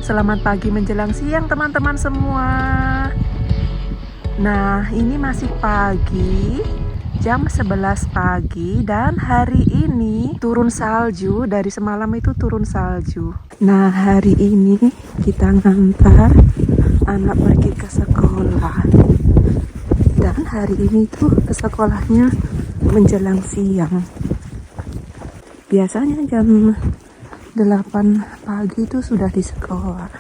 Selamat pagi menjelang siang teman-teman semua. Nah, ini masih pagi, jam 11 pagi, dan hari ini turun salju. Dari semalam itu turun salju. Nah, hari ini kita ngantar anak pergi ke sekolah. Dan hari ini tuh ke sekolahnya menjelang siang. Biasanya jam 8 pagi itu sudah di sekolah.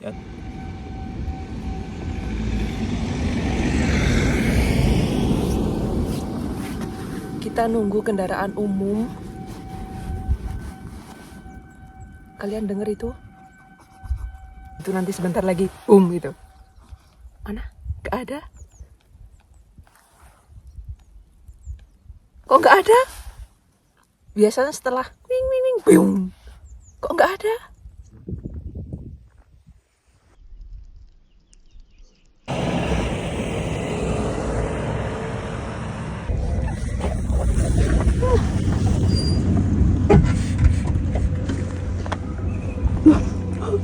Ya. Kita nunggu kendaraan umum. Kalian denger itu? Itu nanti sebentar lagi gitu. Mana? Gak ada? Kok gak ada? Biasanya setelah wing wing wing boom. Kok gak ada?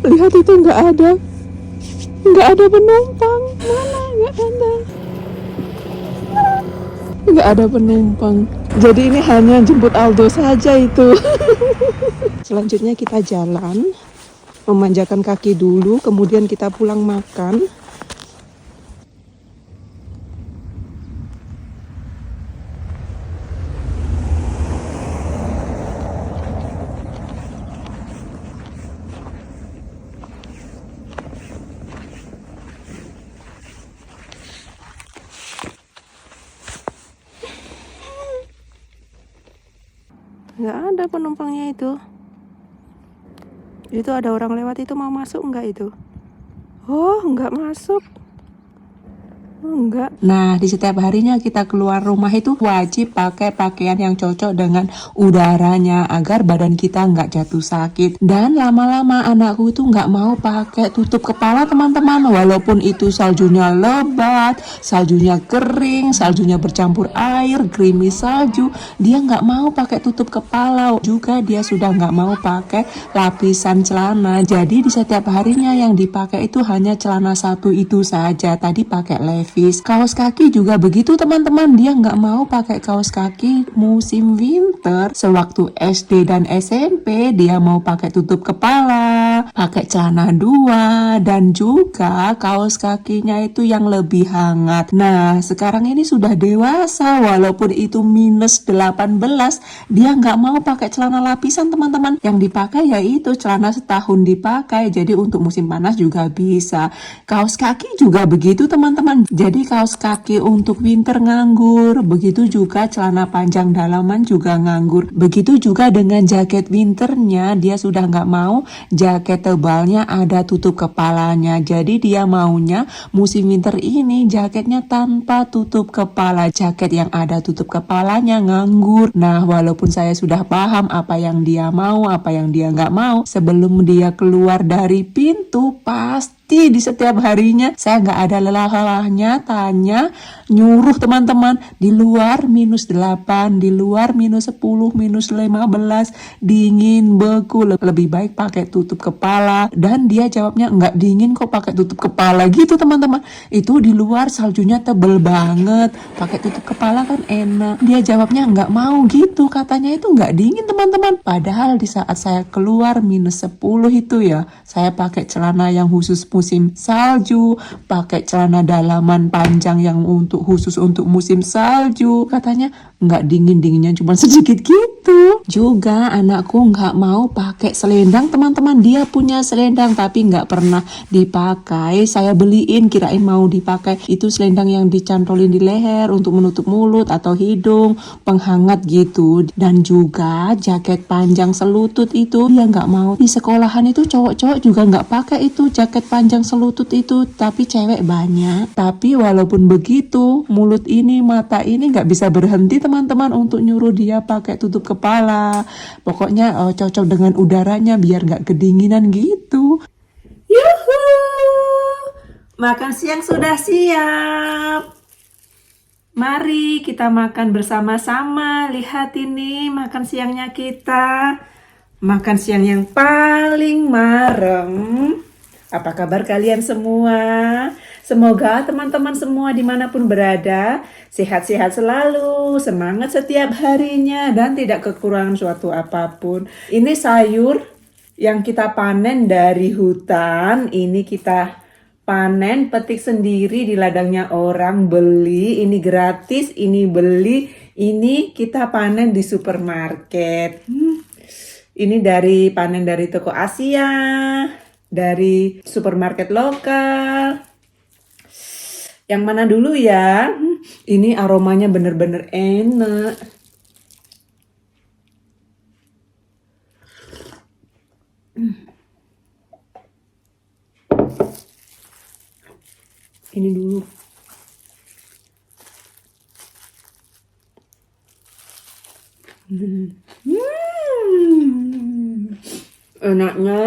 Lihat itu nggak ada penumpang. Mana nggak ada penumpang. Jadi ini hanya jemput Aldo saja itu. Selanjutnya kita jalan, memanjakan kaki dulu, kemudian kita pulang makan. Nggak ada penumpangnya itu. Itu ada orang lewat itu, mau masuk nggak itu? Oh, nggak masuk. Enggak. Nah, di setiap harinya kita keluar rumah itu wajib pakai pakaian yang cocok dengan udaranya agar badan kita nggak jatuh sakit. Dan lama-lama anakku itu nggak mau pakai tutup kepala teman-teman. Walaupun itu saljunya lebat, saljunya kering, saljunya bercampur air, gerimis salju, dia nggak mau pakai tutup kepala. Juga dia sudah nggak mau pakai lapisan celana. Jadi di setiap harinya yang dipakai itu hanya celana satu itu saja. Tadi pakai levis. Kaos kaki juga begitu teman-teman, dia nggak mau pakai kaos kaki musim winter. Sewaktu SD dan SMP dia mau pakai tutup kepala, pakai celana dua, dan juga kaos kakinya itu yang lebih hangat. Nah, sekarang ini sudah dewasa, walaupun itu minus 18, dia nggak mau pakai celana lapisan teman-teman. Yang dipakai yaitu celana setahun dipakai, jadi untuk musim panas juga bisa. Kaos kaki juga begitu teman-teman. Jadi kaos kaki untuk winter nganggur, begitu juga celana panjang dalaman juga nganggur. Begitu juga dengan jaket winternya, dia sudah nggak mau jaket tebalnya ada tutup kepalanya. Jadi dia maunya musim winter ini jaketnya tanpa tutup kepala. Jaket yang ada tutup kepalanya nganggur. Nah, walaupun saya sudah paham apa yang dia mau, apa yang dia nggak mau, sebelum dia keluar dari pintu pasti di setiap harinya saya nggak ada lelah-lelahnya tanya, nyuruh teman-teman, di luar minus 8, di luar minus 10, minus 15, dingin, beku, lebih baik pakai tutup kepala. Dan dia jawabnya, nggak dingin kok pakai tutup kepala gitu teman-teman. Itu di luar saljunya tebel banget, pakai tutup kepala kan enak. Dia jawabnya nggak mau gitu, katanya itu nggak dingin teman-teman. Padahal di saat saya keluar minus 10 itu ya, saya pakai celana yang khusus musim salju, pakai celana dalaman panjang yang khusus untuk musim salju. Katanya nggak dinginnya cuma sedikit gitu. Juga anakku nggak mau pakai selendang teman-teman. Dia punya selendang tapi nggak pernah dipakai. Saya beliin, kirain mau dipakai. Itu selendang yang dicantolin di leher untuk menutup mulut atau hidung, penghangat gitu. Dan juga jaket panjang selutut itu dia nggak mau. Di sekolahan itu cowok-cowok juga nggak pakai itu jaket panjang sepanjang selutut itu, tapi cewek banyak. Tapi walaupun begitu, mulut ini, mata ini nggak bisa berhenti teman-teman untuk nyuruh dia pakai tutup kepala. Pokoknya cocok dengan udaranya biar nggak kedinginan gitu. Yuhu! Makan siang sudah siap. Mari kita makan bersama-sama. Lihat ini makan siangnya kita. Makan siang yang paling marem. Apa kabar kalian semua? Semoga teman-teman semua dimanapun berada sehat-sehat selalu, semangat setiap harinya, dan tidak kekurangan suatu apapun. Ini sayur yang kita panen dari hutan. Ini kita panen, petik sendiri di ladangnya orang, beli, ini gratis, ini beli, ini kita panen di supermarket. Ini panen dari toko Asia, dari supermarket lokal. Yang mana dulu ya? Ini aromanya bener-bener enak. Ini dulu. Enaknya.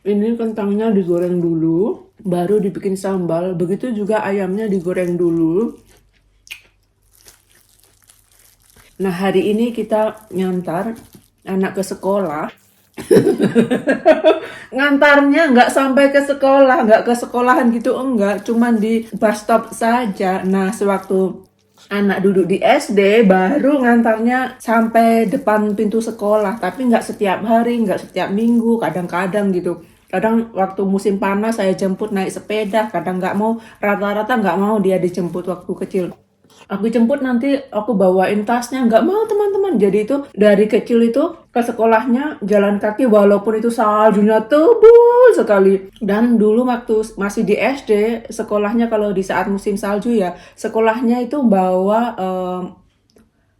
Ini kentangnya digoreng dulu, baru dibikin sambal. Begitu juga ayamnya digoreng dulu. Nah, hari ini kita ngantar anak ke sekolah. Ngantarnya nggak sampai ke sekolah, nggak ke sekolahan gitu, enggak. Cuman di bus stop saja. Nah, sewaktu anak duduk di SD, baru ngantarnya sampai depan pintu sekolah. Tapi nggak setiap hari, nggak setiap minggu, kadang-kadang gitu. Kadang waktu musim panas saya jemput naik sepeda, kadang nggak mau, rata-rata nggak mau dia dijemput waktu kecil. Aku jemput nanti aku bawain tasnya, nggak mau teman-teman. Jadi itu dari kecil itu ke sekolahnya jalan kaki walaupun itu saljunya tebal sekali. Dan dulu waktu masih di SD, sekolahnya kalau di saat musim salju ya, sekolahnya itu bawa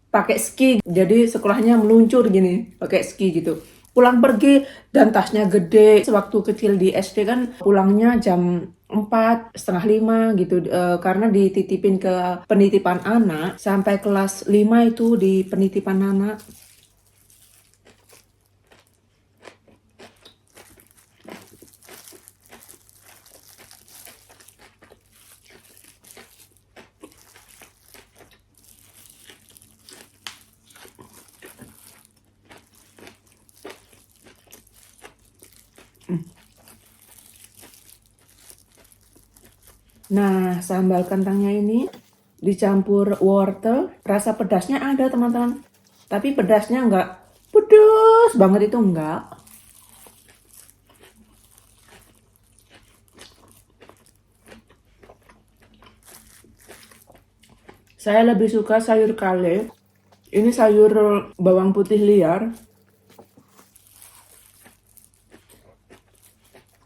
pakai ski. Jadi sekolahnya meluncur gini, pakai ski gitu. Pulang pergi dan tasnya gede. Sewaktu kecil di SD kan pulangnya jam 4, setengah 5 gitu, karena dititipin ke penitipan anak sampai kelas 5 itu di penitipan anak. Nah, sambal kentangnya ini dicampur wortel, rasa pedasnya ada teman-teman. Tapi pedasnya nggak pedas banget, itu enggak. Saya lebih suka sayur kale. Ini sayur bawang putih liar.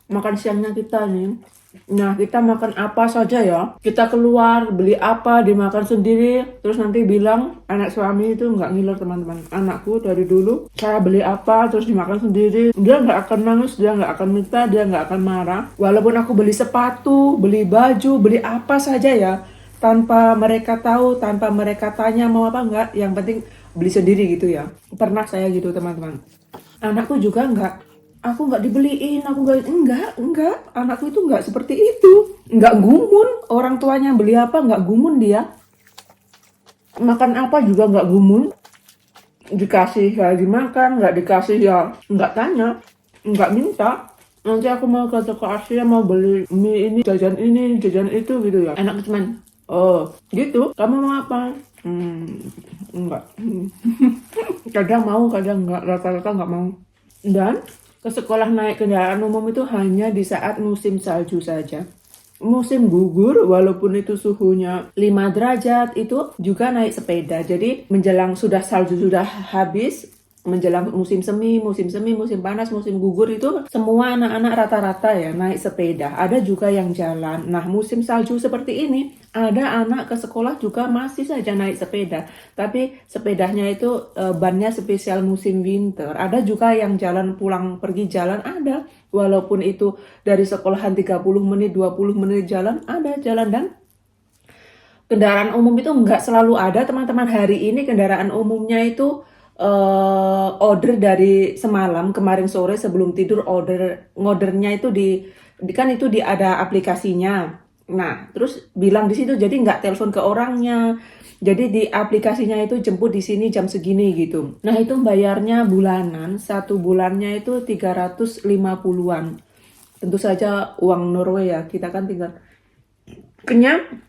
Makan siangnya kita nih. Nah, kita makan apa saja ya. Kita keluar, beli apa, dimakan sendiri. Terus nanti bilang, anak suami itu nggak ngiler teman-teman. Anakku dari dulu, saya beli apa, terus dimakan sendiri. Dia nggak akan nangis, dia nggak akan minta, dia nggak akan marah. Walaupun aku beli sepatu, beli baju, beli apa saja ya. Tanpa mereka tahu, tanpa mereka tanya mau apa nggak. Yang penting beli sendiri gitu ya. Pernah saya gitu teman-teman. Anakku juga aku nggak dibeliin, aku enggak, anakku itu nggak seperti itu, nggak gumun, orang tuanya beli apa nggak gumun dia, makan apa juga nggak gumun, dikasih ya dimakan, nggak dikasih ya nggak tanya, nggak minta. Nanti aku mau ke toko Asia mau beli mie ini jajan itu gitu ya, enak cuman, oh gitu, kamu mau apa? Enggak. Kadang mau, kadang enggak. Rata-rata enggak mau. Dan ke sekolah naik kendaraan umum itu hanya di saat musim salju saja. Musim gugur, walaupun itu suhunya 5 derajat, itu juga naik sepeda. Jadi menjelang sudah salju sudah habis, menjelang musim semi, musim panas, musim gugur itu semua anak-anak rata-rata ya naik sepeda. Ada juga yang jalan. Nah, musim salju seperti ini, ada anak ke sekolah juga masih saja naik sepeda. Tapi sepedanya itu bannya spesial musim winter. Ada juga yang jalan pulang pergi jalan, ada. Walaupun itu dari sekolahan 30 menit, 20 menit jalan, ada jalan. Dan kendaraan umum itu nggak selalu ada, teman-teman. Hari ini kendaraan umumnya itu order dari semalam, kemarin sore sebelum tidur ngodernya itu kan itu ada aplikasinya. Nah, terus bilang di situ, jadi nggak telepon ke orangnya. Jadi di aplikasinya itu jemput di sini jam segini gitu. Nah, itu bayarnya bulanan, 1 bulannya itu 350-an. Tentu saja uang Norway ya, kita kan tinggal kenyang.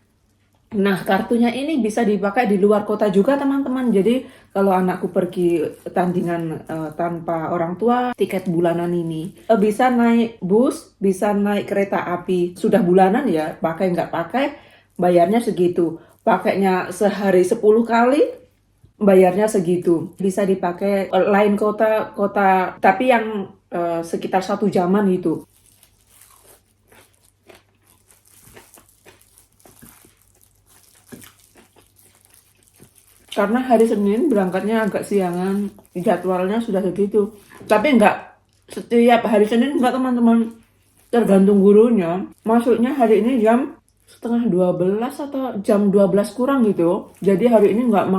Nah, kartunya ini bisa dipakai di luar kota juga, teman-teman. Jadi, kalau anakku pergi tandingan tanpa orang tua, tiket bulanan ini bisa naik bus, bisa naik kereta api. Sudah bulanan ya, pakai nggak pakai, bayarnya segitu. Pakainya sehari 10 kali, bayarnya segitu. Bisa dipakai lain kota, tapi yang sekitar 1 jaman gitu. Karena hari Senin berangkatnya agak siangan, jadwalnya sudah segitu. Tapi enggak setiap hari Senin, enggak, teman-teman. Tergantung gurunya. Masuknya hari ini jam setengah 12 atau jam 12 kurang gitu. Jadi hari ini enggak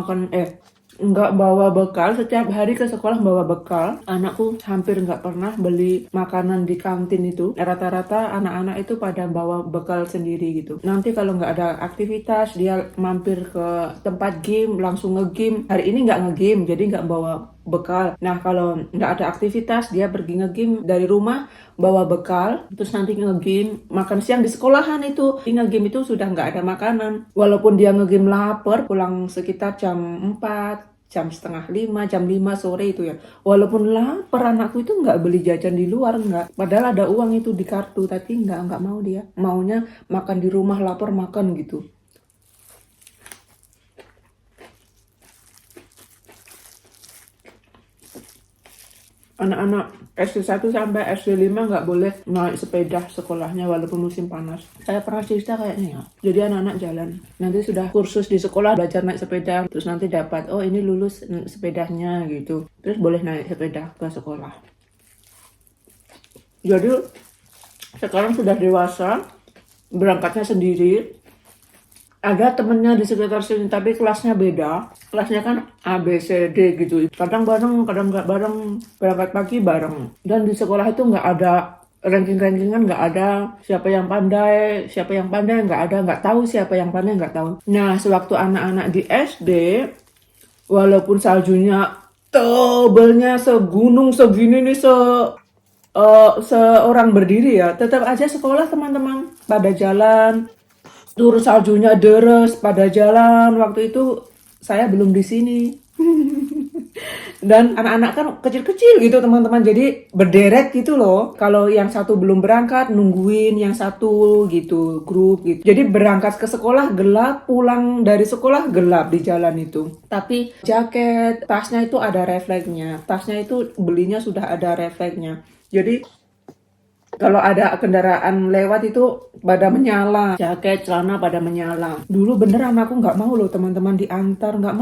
bawa bekal. Setiap hari ke sekolah bawa bekal. Anakku hampir enggak pernah beli makanan di kantin itu. Rata-rata anak-anak itu pada bawa bekal sendiri gitu. Nanti kalau enggak ada aktivitas, dia mampir ke tempat game, langsung nge-game. Hari ini enggak nge-game, jadi enggak bawa bekal. Nah, kalau enggak ada aktivitas, dia pergi nge-game dari rumah, bawa bekal, terus nanti nge-game, makan siang di sekolahan itu. Di nge-game itu sudah enggak ada makanan. Walaupun dia nge-game lapar, pulang sekitar jam 4, jam setengah 5, jam 5 sore itu ya. Walaupun lapar, anakku itu nggak beli jajan di luar, nggak. Padahal ada uang itu di kartu, tapi nggak mau dia. Maunya makan di rumah, lapar makan gitu. Anak-anak SD 1 sampai SD 5 nggak boleh naik sepeda sekolahnya walaupun musim panas. Saya pernah cerita kayaknya ya. Jadi anak-anak jalan. Nanti sudah kursus di sekolah belajar naik sepeda. Terus nanti dapat, oh ini lulus sepedanya gitu. Terus boleh naik sepeda ke sekolah. Jadi sekarang sudah dewasa, berangkatnya sendiri. Ada temennya di sekitar sini, tapi kelasnya beda. Kelasnya kan A, B, C, D gitu. Kadang bareng, kadang nggak bareng. Berangkat pagi bareng. Dan di sekolah itu nggak ada ranking-rankingan, nggak ada siapa yang pandai nggak ada, nggak tahu siapa yang pandai, nggak tahu. Nah, sewaktu anak-anak di SD, walaupun saljunya tebelnya segunung segini nih, seorang berdiri ya, tetap aja sekolah, teman-teman, pada jalan. Turun saljunya deres pada jalan. Waktu itu saya belum di sini. Dan anak-anak kan kecil-kecil gitu, teman-teman. Jadi berderet gitu loh. Kalau yang satu belum berangkat, nungguin yang satu gitu, grup gitu. Jadi berangkat ke sekolah gelap, pulang dari sekolah gelap di jalan itu. Tapi jaket, tasnya itu ada refleksnya. Tasnya itu belinya sudah ada refleksnya. Jadi kalau ada kendaraan lewat itu pada menyala, jaket, celana pada menyala. Dulu beneran aku nggak mau loh, teman-teman, diantar, nggak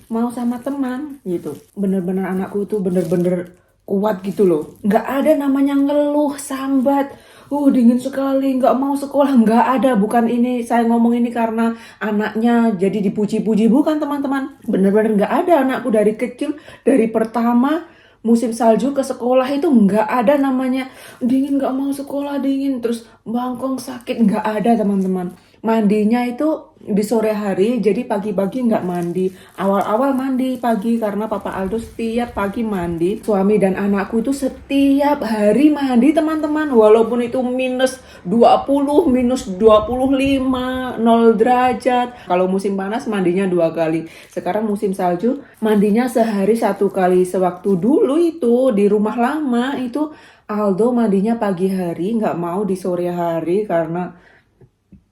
mau sama teman gitu. Bener-bener anakku tuh bener-bener kuat gitu loh. Nggak ada namanya ngeluh, sambat, dingin sekali, nggak mau sekolah, nggak ada. Bukan ini, saya ngomong ini karena anaknya jadi dipuji-puji, bukan, teman-teman. Bener-bener nggak ada. Anakku dari kecil, dari pertama musim salju ke sekolah itu nggak ada namanya dingin, nggak mau sekolah dingin, terus bangkong sakit, nggak ada, teman-teman. mandinya itu di sore hari, jadi pagi-pagi nggak mandi. Awal-awal mandi pagi karena Papa Aldo setiap pagi mandi. Suami dan anakku itu setiap hari mandi teman-teman, walaupun itu minus 20, minus 25, 0 derajat. Kalau musim panas mandinya 2 kali. Sekarang musim salju mandinya sehari 1 kali. Sewaktu dulu itu di rumah lama itu Aldo mandinya pagi hari, nggak mau di sore hari karena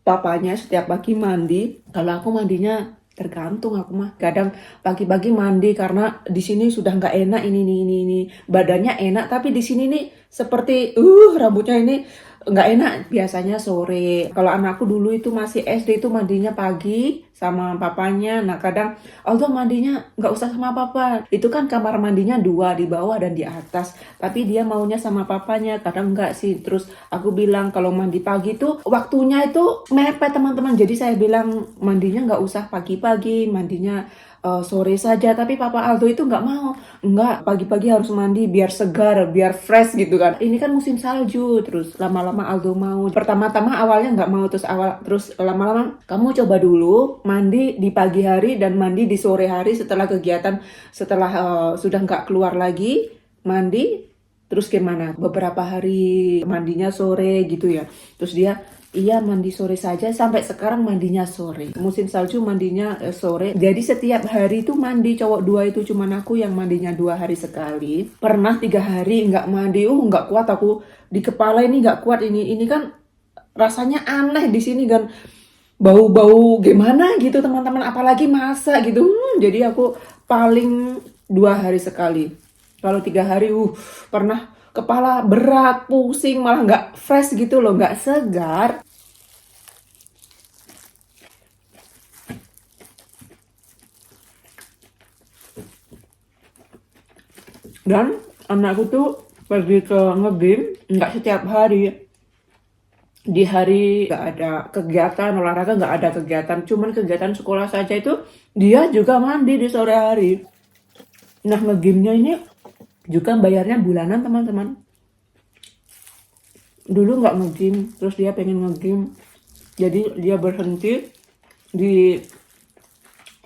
papanya setiap pagi mandi. Kalau aku mandinya tergantung, aku mah kadang pagi-pagi mandi karena di sini sudah nggak enak ini. Badannya enak tapi di sini nih seperti rambutnya ini nggak enak. Biasanya sore. Kalau anakku dulu itu masih SD itu mandinya pagi sama papanya. Nah kadang Aldo mandinya nggak usah sama papa. Itu kan kamar mandinya 2 di bawah dan di atas. Tapi dia maunya sama papanya. Kadang nggak sih. Terus aku bilang kalau mandi pagi tuh waktunya itu mepet teman-teman. Jadi saya bilang mandinya nggak usah pagi-pagi, mandinya sore saja. Tapi Papa Aldo itu nggak mau. Nggak, pagi-pagi harus mandi biar segar, biar fresh gitu kan. Ini kan musim salju. Terus lama-lama Aldo mau. Pertama-tama awalnya nggak mau, terus lama-lama kamu coba dulu mandi di pagi hari dan mandi di sore hari setelah kegiatan, setelah sudah nggak keluar lagi mandi. Terus gimana? Beberapa hari mandinya sore gitu ya. Terus dia, iya mandi sore saja, sampai sekarang mandinya sore. Musim salju mandinya sore. Jadi setiap hari itu mandi, cowok 2 itu cuman aku yang mandinya 2 hari sekali. Pernah 3 hari nggak mandi, nggak kuat aku. Di kepala ini nggak kuat ini. Ini kan rasanya aneh di sini kan. Bau-bau gimana gitu teman-teman. Apalagi masak gitu. Jadi aku paling 2 hari sekali. Kalau 3 hari, pernah kepala berat, pusing, malah nggak fresh gitu loh, nggak segar. Dan anakku tuh pergi ke nge-gym, nggak setiap hari. Di hari nggak ada kegiatan, olahraga nggak ada kegiatan, cuman kegiatan sekolah saja itu dia juga mandi di sore hari. Nah nge-gymnya ini juga bayarnya bulanan teman-teman. Dulu nggak nge-gym, terus dia pengen nge-gym, jadi dia berhenti di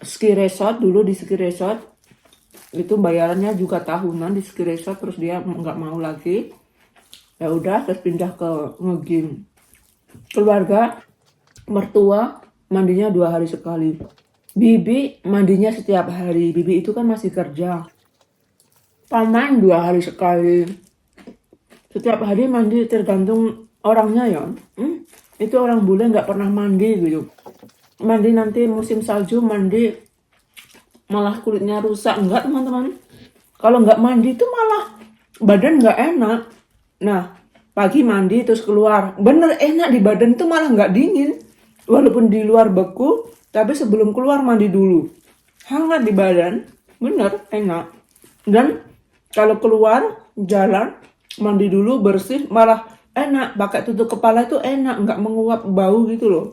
ski resort. Dulu di ski resort itu bayarannya juga tahunan di ski resort, terus dia nggak mau lagi, ya udah terus pindah ke nge-gym. Keluarga mertua mandinya 2 hari sekali. Bibi mandinya setiap hari. Bibi itu kan masih kerja. Paman 2 hari sekali. Setiap hari mandi tergantung orangnya ya. Itu orang bule nggak pernah mandi gitu. Mandi nanti musim salju mandi malah kulitnya rusak. Enggak teman-teman. Kalau nggak mandi itu malah badan nggak enak. Nah pagi mandi terus keluar. Bener enak di badan itu malah nggak dingin. Walaupun di luar beku, tapi sebelum keluar mandi dulu. Hangat di badan. Bener enak. Dan kalau keluar jalan mandi dulu bersih malah enak. Pakai tutup kepala itu enak, nggak menguap bau gitu loh.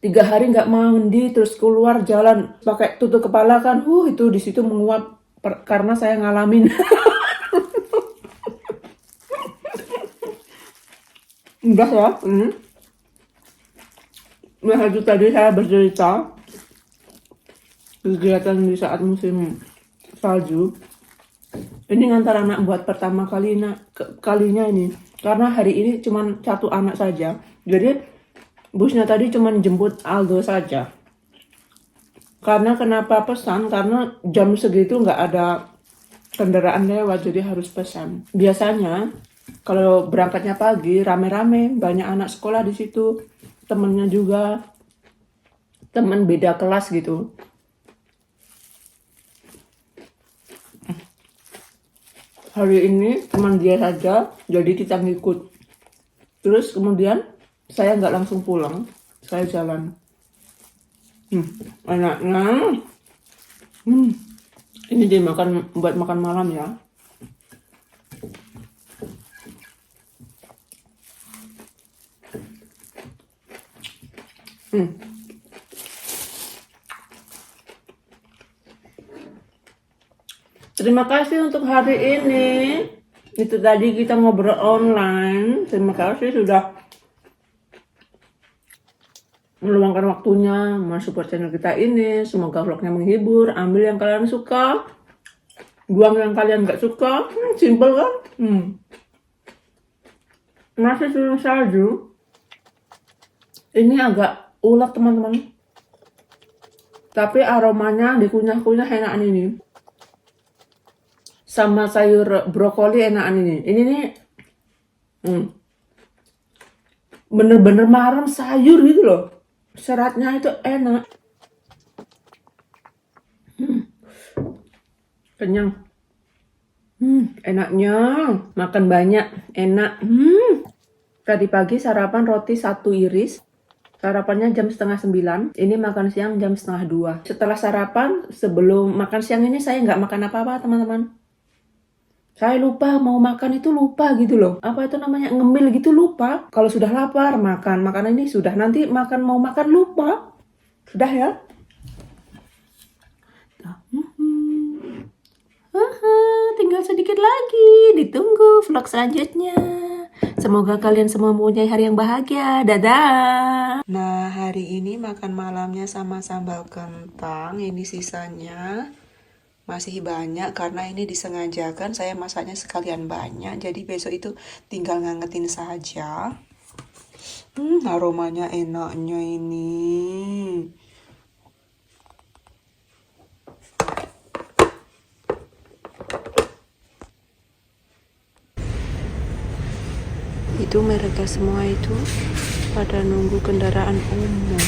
3 hari nggak mandi terus keluar jalan pakai tutup kepala kan, itu di situ menguap karena saya ngalamin. Udah ya. Nah itu tadi saya bercerita kegiatan di saat musim salju. Ini ngantar anak buat pertama kalinya ini. Karena hari ini cuma 1 anak saja. Jadi busnya tadi cuma jemput Aldo saja. Karena kenapa pesan? Karena jam segitu nggak ada kendaraan lewat, jadi harus pesan. Biasanya kalau berangkatnya pagi rame-rame, banyak anak sekolah di situ. Temennya juga, temen beda kelas gitu. Hari ini teman dia saja, jadi kita ngikut. Terus kemudian saya nggak langsung pulang, saya jalan. Enaknya. Ini dimakan buat makan malam ya. Terima kasih untuk hari ini. Itu tadi kita ngobrol online. Terima kasih sudah meluangkan waktunya mensupport channel kita ini. Semoga vlognya menghibur. Ambil yang kalian suka, buang yang kalian nggak suka. Simple kan? Masih susun salju. Ini agak ulet teman-teman, tapi aromanya dikunyah-kunyah enakan ini. Sama sayur brokoli enakan ini. Ini nih bener-bener marem sayur gitu loh. Seratnya itu enak. Kenyang. Enaknya makan banyak, enak. Tadi pagi sarapan roti 1 iris. Sarapannya jam 8:30. Ini makan siang jam 1:30. Setelah sarapan, sebelum makan siang ini saya nggak makan apa-apa teman-teman. Saya lupa mau makan itu, lupa gitu loh. Apa itu namanya, ngemil gitu, lupa. Kalau sudah lapar makan, makanan ini sudah, nanti mau makan lupa. Sudah ya. Tinggal sedikit lagi, ditunggu vlog selanjutnya. Semoga kalian semua mempunyai hari yang bahagia. Dadah. Nah, hari ini makan malamnya sama sambal kentang. Ini sisanya masih banyak karena ini disengajakan saya masaknya sekalian banyak. Jadi besok itu tinggal ngangetin saja. Aromanya enaknya ini. Itu mereka semua itu pada nunggu kendaraan umum.